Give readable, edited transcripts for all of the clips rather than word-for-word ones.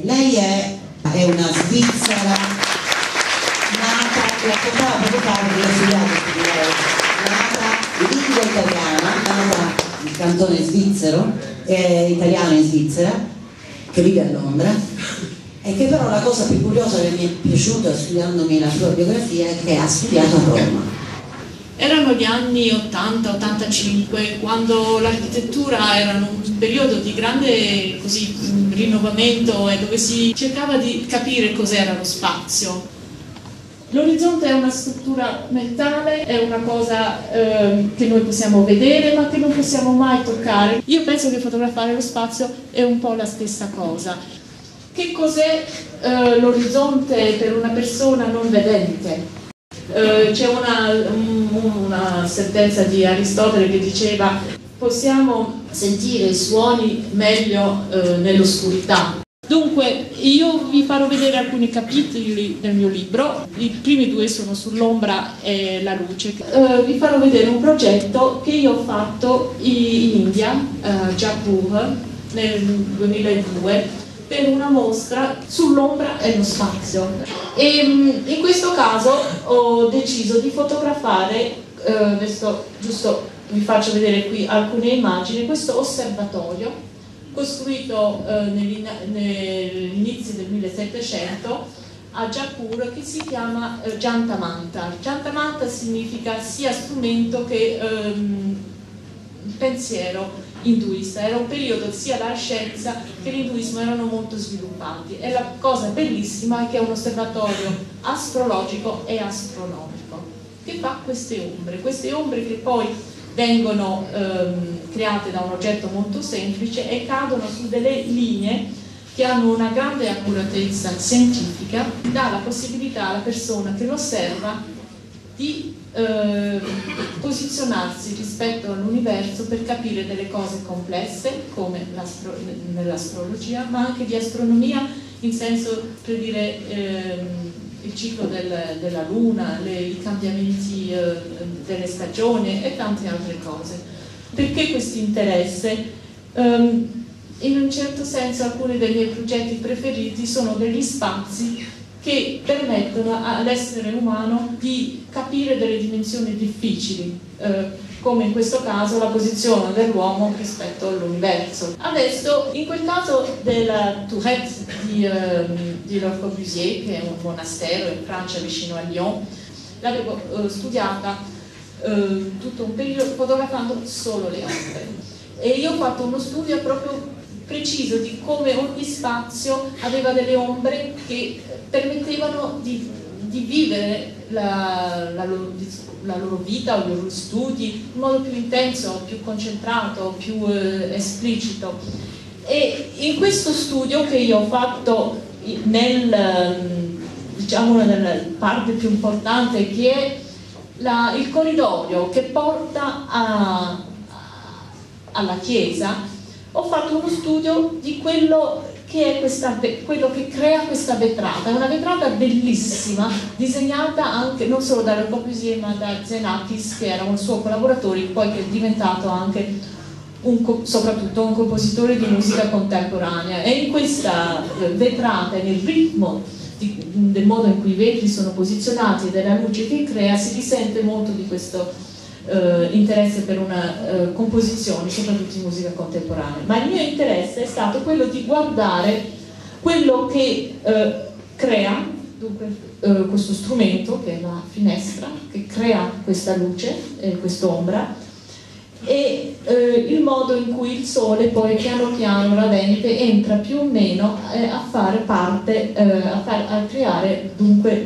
Lei è una svizzera nata, raccontava poco fa che ho studiato su di lei, nata in lingua italiana, nata nel cantone svizzero, italiano in Svizzera, che vive a Londra, e che però la cosa più curiosa che mi è piaciuta studiandomi la sua biografia è che ha studiato a Roma. Erano gli anni 80-85, quando l'architettura era un periodo di grande rinnovamento e dove si cercava di capire cos'era lo spazio. L'orizzonte è una struttura mentale, è una cosa che noi possiamo vedere ma che non possiamo mai toccare. Io penso che fotografare lo spazio è un po' la stessa cosa. Che cos'è l'orizzonte per una persona non vedente? C'è una sentenza di Aristotele che diceva: possiamo sentire i suoni meglio nell'oscurità. Dunque io vi farò vedere alcuni capitoli del mio libro. I primi due sono sull'ombra e la luce. Vi farò vedere un progetto che io ho fatto in India, Jaipur, nel 2002, per una mostra sull'ombra e lo spazio. E in questo caso ho deciso di fotografare, adesso giusto vi faccio vedere qui alcune immagini, questo osservatorio costruito nell'inizio del 1700 a Jaipur, che si chiama Jantamanta. Jantamanta significa sia strumento che pensiero induista. Era un periodo sia la scienza che l'induismo erano molto sviluppati, e la cosa bellissima è che è un osservatorio astrologico e astronomico che fa queste ombre che poi vengono create da un oggetto molto semplice e cadono su delle linee che hanno una grande accuratezza scientifica, dà la possibilità alla persona che lo osserva di posizionarsi rispetto all'universo per capire delle cose complesse come nell'astrologia, ma anche di astronomia in senso, per dire, il ciclo della luna, i cambiamenti delle stagioni e tante altre cose. Perché questo interesse? In un certo senso alcuni dei miei progetti preferiti sono degli spazi che permettono all'essere umano di capire delle dimensioni difficili, come in questo caso la posizione dell'uomo rispetto all'universo. Adesso, in quel caso della Tourette di Le Corbusier, che è un monastero in Francia vicino a Lyon, l'avevo studiata tutto un periodo fotografando solo le ombre, e io ho fatto uno studio proprio preciso di come ogni spazio aveva delle ombre che permettevano di vivere la loro vita o i loro studi in modo più intenso, più concentrato, più esplicito. E in questo studio che io ho fatto diciamo nella parte più importante, che è il corridoio che porta alla chiesa, ho fatto uno studio di quello che è quello che crea questa vetrata. È una vetrata bellissima, disegnata anche non solo da Le Corbusier ma da Xenakis, che era un suo collaboratore, poi che è diventato anche soprattutto un compositore di musica contemporanea. E in questa vetrata, nel ritmo del modo in cui i vetri sono posizionati e della luce che crea, si risente molto di questo interesse per una composizione, soprattutto in musica contemporanea. Ma il mio interesse è stato quello di guardare quello che crea, dunque, questo strumento, che è la finestra, che crea questa luce, quest'ombra, e il modo in cui il sole poi piano piano radente entra più o meno a fare parte, a creare dunque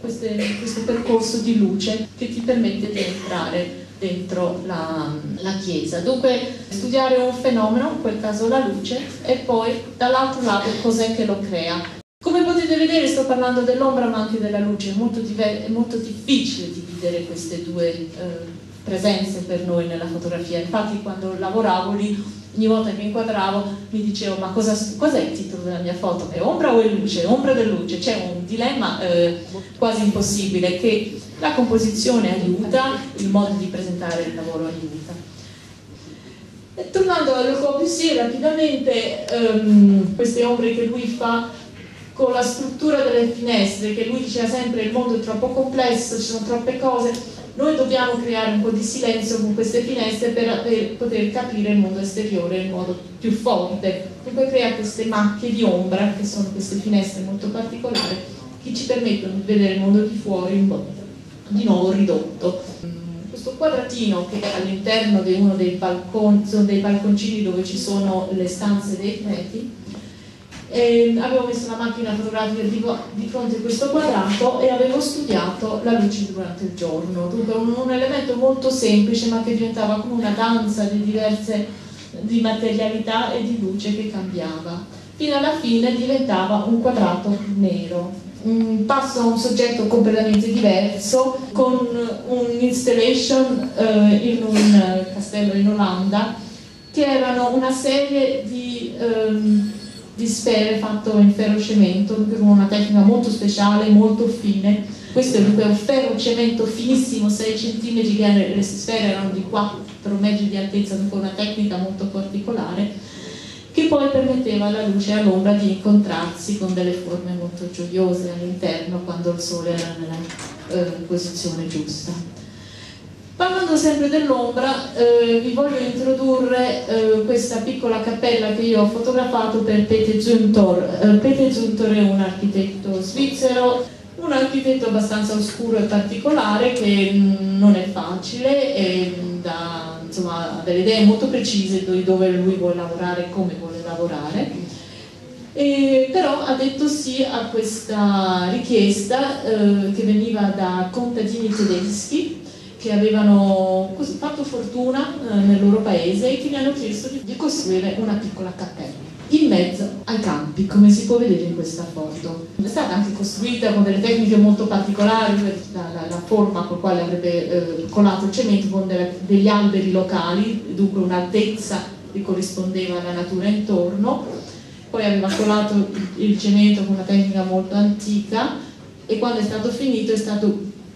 questo percorso di luce che ti permette di entrare dentro la chiesa. Dunque studiare un fenomeno, in quel caso la luce, e poi dall'altro lato cos'è che lo crea. Come potete vedere sto parlando dell'ombra ma anche della luce, è molto difficile dividere queste due presenze per noi nella fotografia. Infatti quando lavoravo lì, ogni volta che inquadravo mi dicevo: ma cos'è il titolo della mia foto? È ombra o è luce? Ombra del luce. C'è un dilemma quasi impossibile, che la composizione aiuta, il modo di presentare il lavoro aiuta. Tornando a Le Corbusier rapidamente, queste ombre che lui fa con la struttura delle finestre, che lui diceva sempre il mondo è troppo complesso, ci sono troppe cose, noi dobbiamo creare un po' di silenzio con queste finestre per poter capire il mondo esteriore in modo più forte. Dunque crea queste macchie di ombra, che sono queste finestre molto particolari, che ci permettono di vedere il mondo di fuori in modo di nuovo ridotto. Questo quadratino che è all'interno di uno dei balconi, sono dei balconcini dove ci sono le stanze dei preti, avevo messo la macchina fotografica di fronte a questo quadrato e avevo studiato la luce durante il giorno. Dunque un elemento molto semplice, ma che diventava come una danza di materialità e di luce che cambiava, fino alla fine diventava un quadrato nero. Passo a un soggetto completamente diverso, con un'installation in un castello in Olanda, che erano una serie di sfere fatte in ferrocemento, con una tecnica molto speciale, molto fine. Questo è un ferrocemento finissimo, 6 cm, che le sfere erano di 4 metri di altezza, con una tecnica molto particolare, che poi permetteva alla luce e all'ombra di incontrarsi con delle forme molto gioiose all'interno quando il sole era nella posizione giusta. Parlando sempre dell'ombra, vi voglio introdurre questa piccola cappella che io ho fotografato per Pete Zumthor. Pete Zumthor è un architetto svizzero, un architetto abbastanza oscuro e particolare, che non è facile e insomma, ha delle idee molto precise di dove lui vuole lavorare e come vuole lavorare, però ha detto sì a questa richiesta che veniva da contadini tedeschi che avevano fatto fortuna nel loro paese e che gli hanno chiesto di costruire una piccola cappella in mezzo ai campi, come si può vedere in questa foto. È stata anche costruita con delle tecniche molto particolari, la forma con la quale avrebbe colato il cemento con degli alberi locali, dunque un'altezza che corrispondeva alla natura intorno. Poi aveva colato il cemento con una tecnica molto antica e quando è stato finito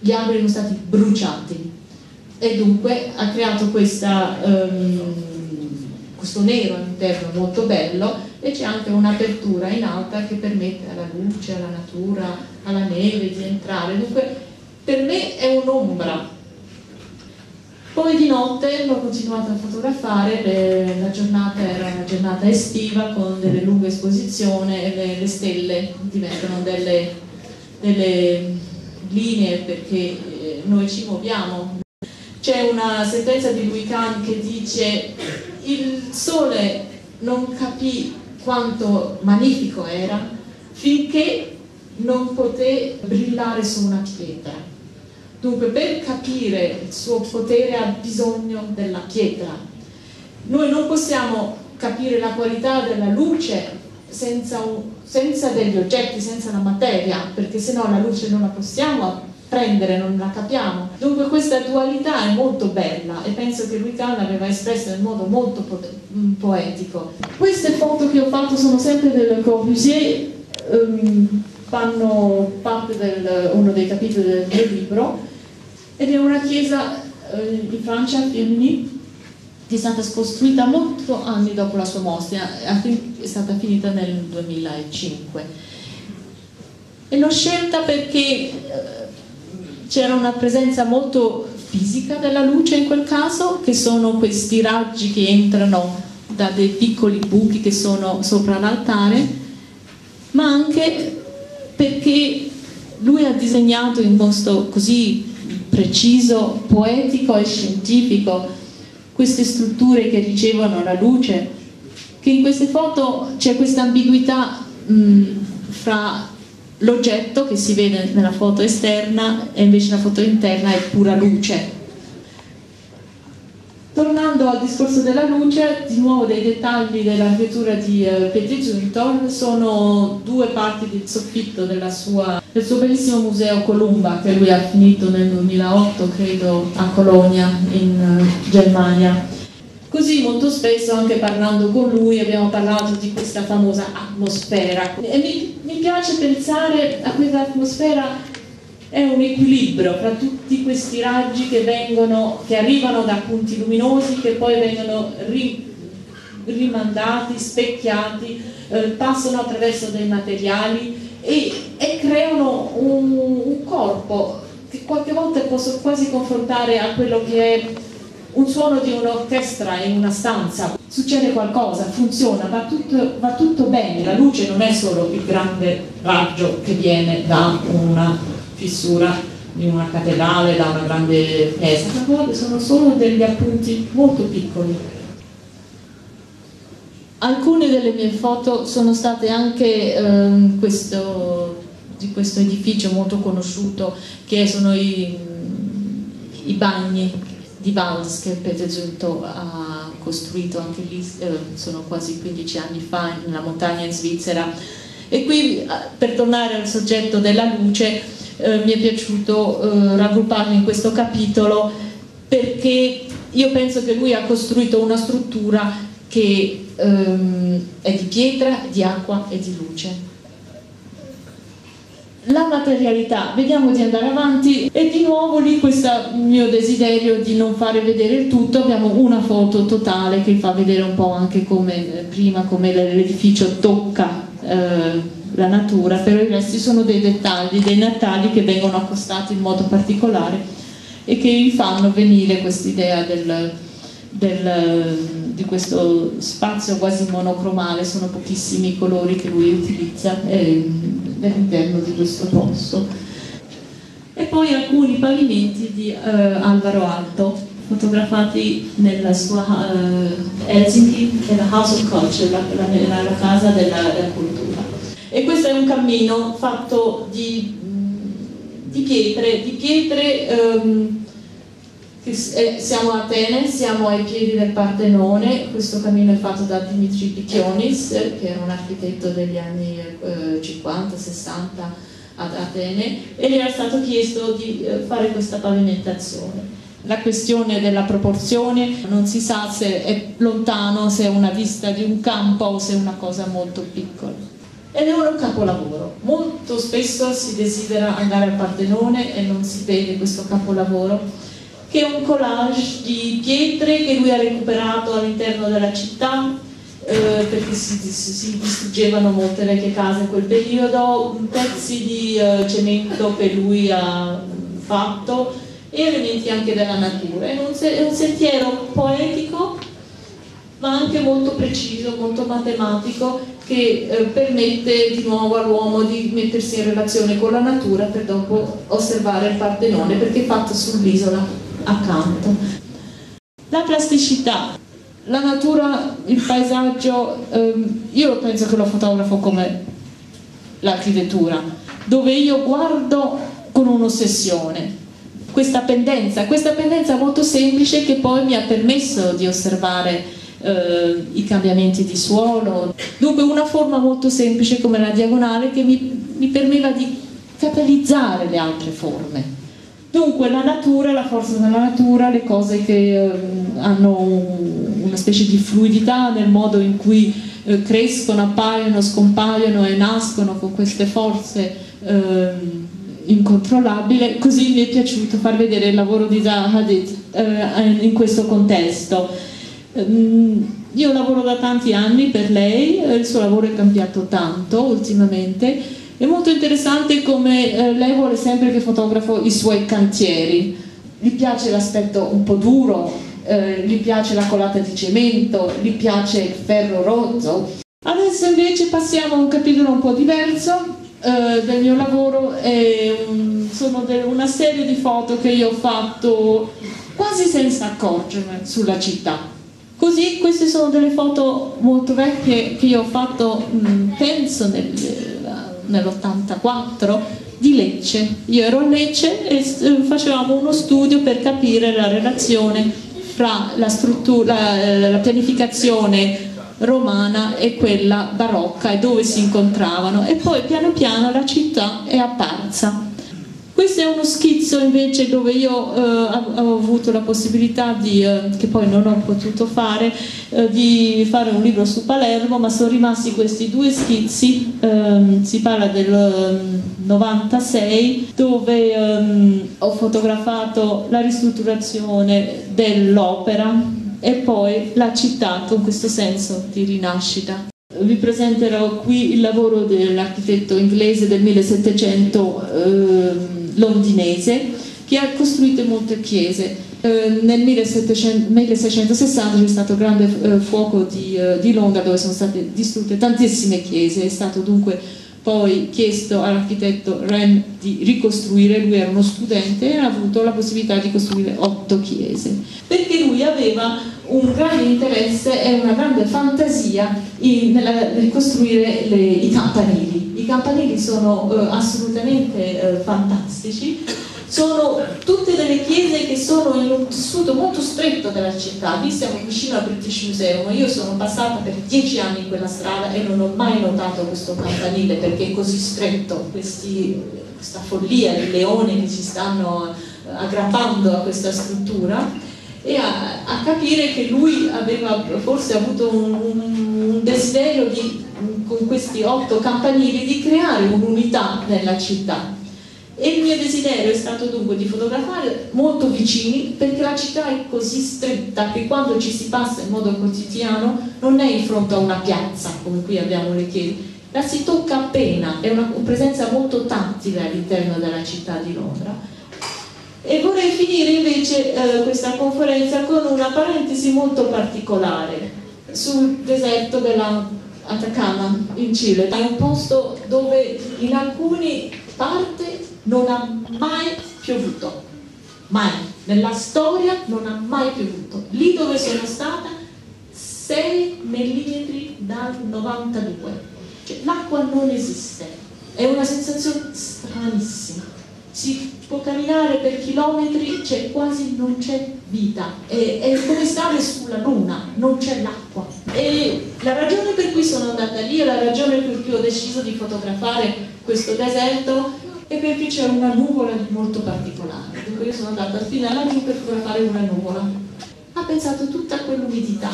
gli alberi sono stati bruciati e dunque ha creato questo nero all'interno molto bello, e c'è anche un'apertura in alta che permette alla luce, alla natura, alla neve di entrare. Dunque per me è un'ombra. Poi di notte l'ho continuato a fotografare, la giornata era una giornata estiva con delle lunghe esposizioni e le stelle diventano delle linee perché noi ci muoviamo. C'è una sentenza di Louis Kahn che dice: il sole non capì quanto magnifico era finché non poté brillare su una pietra. Dunque per capire il suo potere ha bisogno della pietra. Noi non possiamo capire la qualità della luce senza degli oggetti, senza la materia, perché sennò la luce non la possiamo prendere, non la capiamo. Dunque questa dualità è molto bella e penso che Louis Kahn l'aveva espressa in modo molto poetico. Queste foto che ho fatto sono sempre del Corbusier, fanno parte di uno dei capitoli del mio libro, ed è una chiesa in Francia, a Firminy, che è stata costruita molti anni dopo la sua mostra, è stata finita nel 2005. E l'ho scelta perché c'era una presenza molto fisica della luce in quel caso, che sono questi raggi che entrano da dei piccoli buchi che sono sopra l'altare, ma anche perché lui ha disegnato in modo così preciso, poetico e scientifico queste strutture che ricevono la luce, che in queste foto c'è questa ambiguità fra l'oggetto che si vede nella foto esterna e invece la foto interna è pura luce. Tornando al discorso della luce, di nuovo dei dettagli dell'architettura di Pete Zumthor, sono due parti del soffitto del suo bellissimo museo Columba, che lui ha finito nel 2008, credo, a Colonia, in Germania. Così molto spesso, anche parlando con lui, abbiamo parlato di questa famosa atmosfera. E mi piace pensare a questa atmosfera, è un equilibrio tra tutti questi raggi che arrivano da punti luminosi, che poi vengono rimandati, specchiati, passano attraverso dei materiali e creano un corpo che qualche volta posso quasi confrontare a quello che è un suono di un'orchestra in una stanza. Succede qualcosa, funziona, va tutto bene, la luce non è solo il grande raggio che viene da una fissura di una cattedrale, da una grande chiesa, a volte sono solo degli appunti molto piccoli. Alcune delle mie foto sono state anche di questo edificio molto conosciuto che sono i bagni di Vals che Peter Zumthor ha costruito anche lì, sono quasi 15 anni fa nella montagna in Svizzera. E qui, per tornare al soggetto della luce, mi è piaciuto raggrupparlo in questo capitolo perché io penso che lui ha costruito una struttura che è di pietra, di acqua e di luce. La materialità, vediamo di andare avanti e di nuovo lì questo mio desiderio di non fare vedere il tutto, abbiamo una foto totale che fa vedere un po' anche come prima, come l'edificio tocca la natura, però i resti sono dei dettagli, dei natali che vengono accostati in modo particolare e che vi fanno venire quest'idea di questo spazio quasi monocromale, sono pochissimi i colori che lui utilizza all'interno di questo posto. E poi alcuni pavimenti di Alvaro Aalto, fotografati nella sua Helsinki, nella House of Culture, la casa della cultura. E questo è un cammino fatto di pietre. Siamo a Atene, siamo ai piedi del Partenone, questo cammino è fatto da Dimitri Pikionis, che era un architetto degli anni 50-60 ad Atene, e gli era stato chiesto di fare questa pavimentazione. La questione della proporzione non si sa se è lontano, se è una vista di un campo o se è una cosa molto piccola. Ed è un capolavoro. Molto spesso si desidera andare al Partenone e non si vede questo capolavoro, che è un collage di pietre che lui ha recuperato all'interno della città, perché si distruggevano molte vecchie case in quel periodo, pezzi di cemento che lui ha fatto e elementi anche della natura. È un sentiero poetico ma anche molto preciso, molto matematico, che permette di nuovo all'uomo di mettersi in relazione con la natura per dopo osservare il Partenone, perché è fatto sull'isola accanto. La plasticità, la natura, il paesaggio, io lo penso che lo fotografo come l'architettura, dove io guardo con un'ossessione questa pendenza molto semplice che poi mi ha permesso di osservare i cambiamenti di suolo. Dunque una forma molto semplice come la diagonale che mi permetteva di catalizzare le altre forme. Dunque la natura, la forza della natura, le cose che hanno una specie di fluidità nel modo in cui crescono, appaiono, scompaiono e nascono con queste forze incontrollabili. Così mi è piaciuto far vedere il lavoro di Zaha Hadid in questo contesto. Io lavoro da tanti anni per lei, il suo lavoro è cambiato tanto ultimamente. È molto interessante come lei vuole sempre che fotografo i suoi cantieri. Gli piace l'aspetto un po' duro, gli piace la colata di cemento, gli piace il ferro rozzo. Adesso invece passiamo a un capitolo un po' diverso del mio lavoro. Sono una serie di foto che io ho fatto quasi senza accorgermi sulla città. Così queste sono delle foto molto vecchie che io ho fatto, penso nell'84, di Lecce. Io ero a Lecce e facevamo uno studio per capire la relazione fra la pianificazione romana e quella barocca e dove si incontravano, e poi piano piano la città è apparsa. Questo è uno schizzo invece dove io ho avuto la possibilità che poi non ho potuto fare, di fare un libro su Palermo, ma sono rimasti questi due schizzi. Si parla del 96, dove ho fotografato la ristrutturazione dell'opera e poi la città con questo senso di rinascita. Vi presenterò qui il lavoro dell'architetto inglese del 1700 londinese, che ha costruito molte chiese. Nel 1660 c'è stato il grande fuoco di Londra, dove sono state distrutte tantissime chiese. È stato dunque poi chiesto all'architetto Wren di ricostruire. Lui era uno studente e ha avuto la possibilità di costruire 8 chiese, perché lui aveva un grande interesse e una grande fantasia nel ricostruire i campanili. I campanili sono assolutamente fantastici. Sono tutte delle chiese che sono in un tessuto molto stretto della città. Qui siamo vicino al British Museum. Io sono passata per 10 anni in quella strada e non ho mai notato questo campanile, perché è così stretto, questa follia di leoni che si stanno aggrappando a questa struttura, e a capire che lui aveva forse avuto un desiderio con questi 8 campanili di creare un'unità nella città. E il mio desiderio è stato dunque di fotografare molto vicini, perché la città è così stretta che quando ci si passa in modo quotidiano non è in fronte a una piazza come qui abbiamo le chiese, la si tocca appena, è una presenza molto tattile all'interno della città di Londra. E vorrei finire invece questa conferenza con una parentesi molto particolare sul deserto dell'Atacama in Cile. È un posto dove in alcune parti non ha mai piovuto, mai, nella storia non ha mai piovuto. Lì dove sono stata 6 millimetri dal 92, cioè l'acqua non esiste, è una sensazione stranissima. Si può camminare per chilometri, non c'è vita, è come stare sulla luna, non c'è l'acqua. E la ragione per cui sono andata lì e la ragione per cui ho deciso di fotografare questo deserto è perché c'è una nuvola molto particolare. Dunque io sono andata fino a laggiù per fotografare una nuvola. Ha pensato tutta quell'umidità,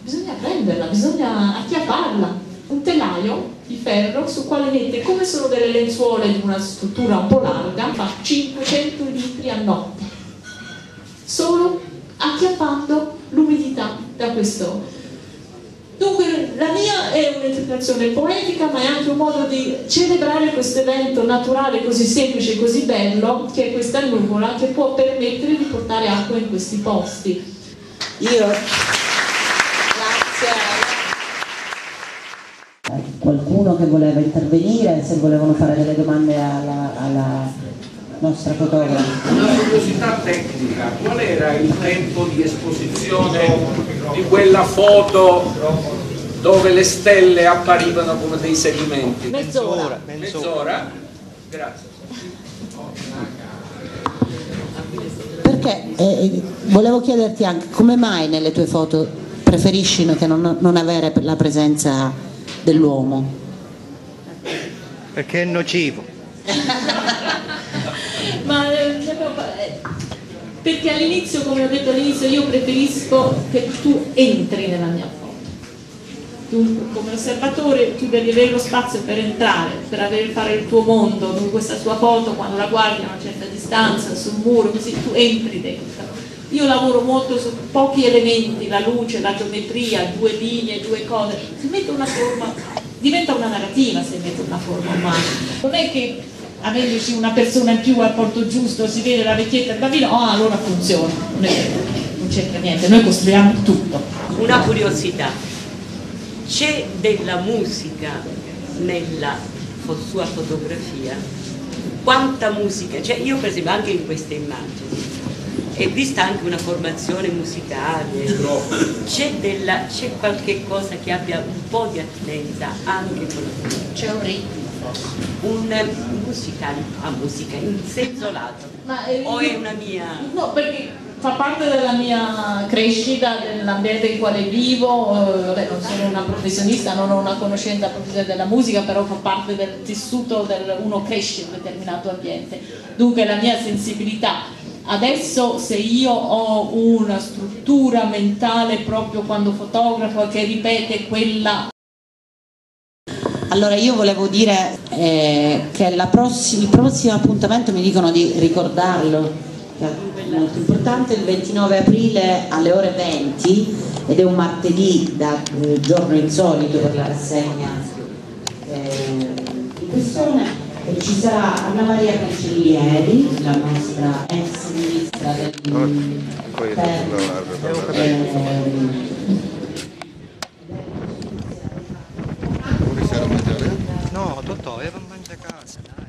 bisogna prenderla, bisogna acchiapparla. Un telaio di ferro sul quale mette, come sono delle lenzuola di una struttura un po' larga, fa 500 litri a notte, solo acchiappando l'umidità da questo. Dunque la mia è un'interpretazione poetica, ma è anche un modo di celebrare questo evento naturale così semplice e così bello, che è questa nuvola che può permettere di portare acqua in questi posti. Qualcuno che voleva intervenire, se volevano fare delle domande alla nostra fotografa. Una curiosità tecnica: qual era il tempo di esposizione di quella foto dove le stelle apparivano come dei sedimenti? Mezz'ora. Mezz'ora? Grazie. Perché volevo chiederti anche come mai nelle tue foto preferisci che non avere la presenza dell'uomo? Perché è nocivo. Perché all'inizio, come ho detto all'inizio, io preferisco che tu entri nella mia foto. Tu come osservatore tu devi avere lo spazio per entrare, per fare il tuo mondo. Questa sua foto, quando la guardi a una certa distanza sul muro, così tu entri dentro. Io lavoro molto su pochi elementi, la luce, la geometria, 2 linee, 2 cose. Si mette una forma, diventa una narrativa se mette una forma umana. Non è che avendoci una persona in più al porto giusto si vede la vecchietta del bambino, allora funziona. Non c'entra niente, noi costruiamo tutto. Una curiosità: c'è della musica nella sua fotografia? Quanta musica? Cioè io per esempio anche in queste immagini è vista anche una formazione musicale, c'è qualche cosa che abbia un po' di attinenza anche con la musica. C'è un ritmo. Un musicale, musica in senso lato, o è una mia... No, perché fa parte della mia crescita, dell'ambiente in quale vivo. Vabbè, non sono una professionista, non ho una conoscenza professionale della musica, però fa parte del tessuto uno cresce in un determinato ambiente. Dunque la mia sensibilità. Adesso se io ho una struttura mentale proprio quando fotografo che ripete quella... Allora io volevo dire che il prossimo appuntamento mi dicono di ricordarlo. molto importante, il 29 aprile alle ore 20, ed è un martedì, giorno insolito per la rassegna in questione. Ci sarà Anna Maria Cancellieri, la nostra ex ministra No, Totò, era a mangiare a casa, dai.